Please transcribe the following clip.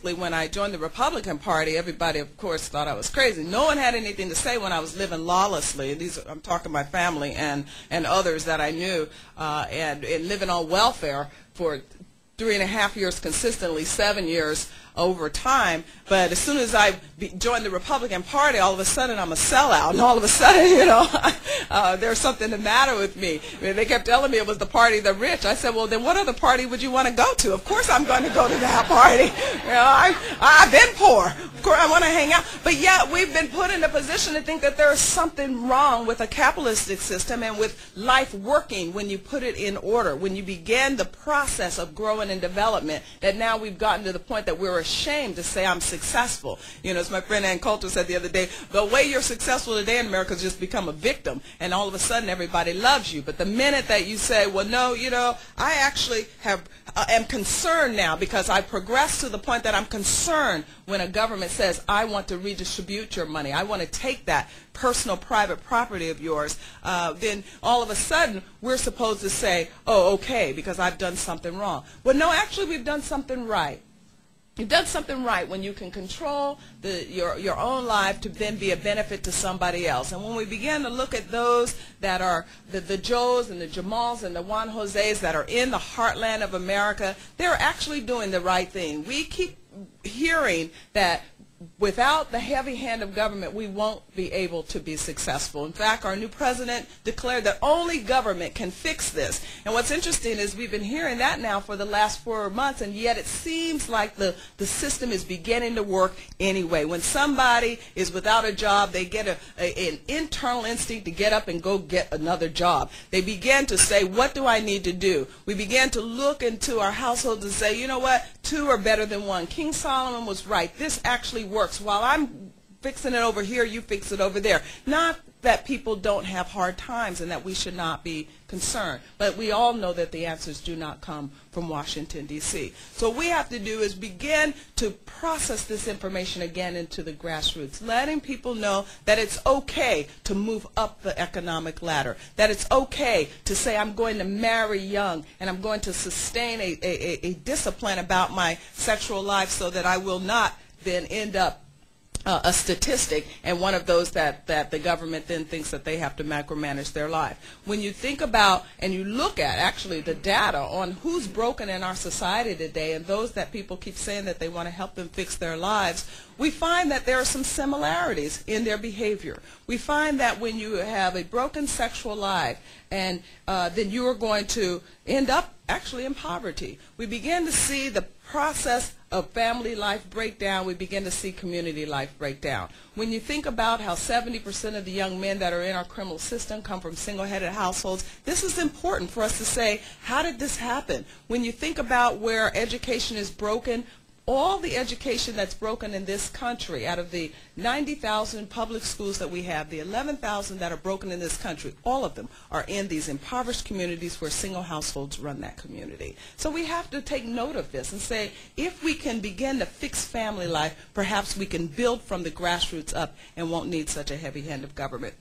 When I joined the Republican Party, everybody, of course, thought I was crazy. No one had anything to say when I was living lawlessly. I'm talking my family and others that I knew, and living on welfare for 3.5 years consistently, 7 years over time. But as soon as I joined the Republican Party, all of a sudden I'm a sellout, and all of a sudden, there's something the matter with me. I mean, they kept telling me it was the party of the rich. I said, well, then what other party would you want to go to? Of course I'm going to go to that party. I've been poor. Of course I want to hang out. But yet we've been put in a position to think that there's something wrong with a capitalistic system and with life working when you put it in order, when you begin the process of growing and development, that now we've gotten to the point that we're ashamed to say I'm successful. You know, as my friend Ann Coulter said the other day, the way you're successful today in America is just become a victim, and all of a sudden everybody loves you. But the minute that you say, well, no, you know, I actually am concerned now because I progressed to the point that I'm concerned when a government says, I want to redistribute your money, I want to take that personal private property of yours, then all of a sudden we're supposed to say, oh, okay, because I've done something wrong. Well, no, actually we've done something right. You've done something right when you can control your own life to then be a benefit to somebody else. And when we begin to look at those that are the Joes and the Jamals and the Juan Jose's that are in the heartland of America, they're actually doing the right thing. We keep hearing that without the heavy hand of government, we won't be able to be successful. In fact, our new president declared that only government can fix this. And what's interesting is we've been hearing that now for the last 4 months, and yet it seems like the system is beginning to work anyway. When somebody is without a job, they get an internal instinct to get up and go get another job. They begin to say, what do I need to do? We begin to look into our households and say, you know what, 2 are better than 1. King Solomon was right. This actually works. While I'm fixing it over here, you fix it over there. Not that people don't have hard times and that we should not be concerned, but we all know that the answers do not come from Washington, D.C. So what we have to do is begin to process this information again into the grassroots, letting people know that it's okay to move up the economic ladder, that it's okay to say I'm going to marry young and I'm going to sustain a discipline about my sexual life so that I will not then end up a statistic and one of those that the government then thinks that they have to micromanage their life. When you think about and you look at actually the data on who's broken in our society today and those that people keep saying that they want to help them fix their lives, we find that there are some similarities in their behavior. We find that when you have a broken sexual life and then you are going to end up actually in poverty. We begin to see the process of family life breakdown. We begin to see community life breakdown. When you think about how 70% of the young men that are in our criminal system come from single-headed households, this is important for us to say, how did this happen? When you think about where education is broken, all the education that's broken in this country, out of the 90,000 public schools that we have, the 11,000 that are broken in this country, all of them are in these impoverished communities where single households run that community. So we have to take note of this and say, if we can begin to fix family life, perhaps we can build from the grassroots up and won't need such a heavy hand of government.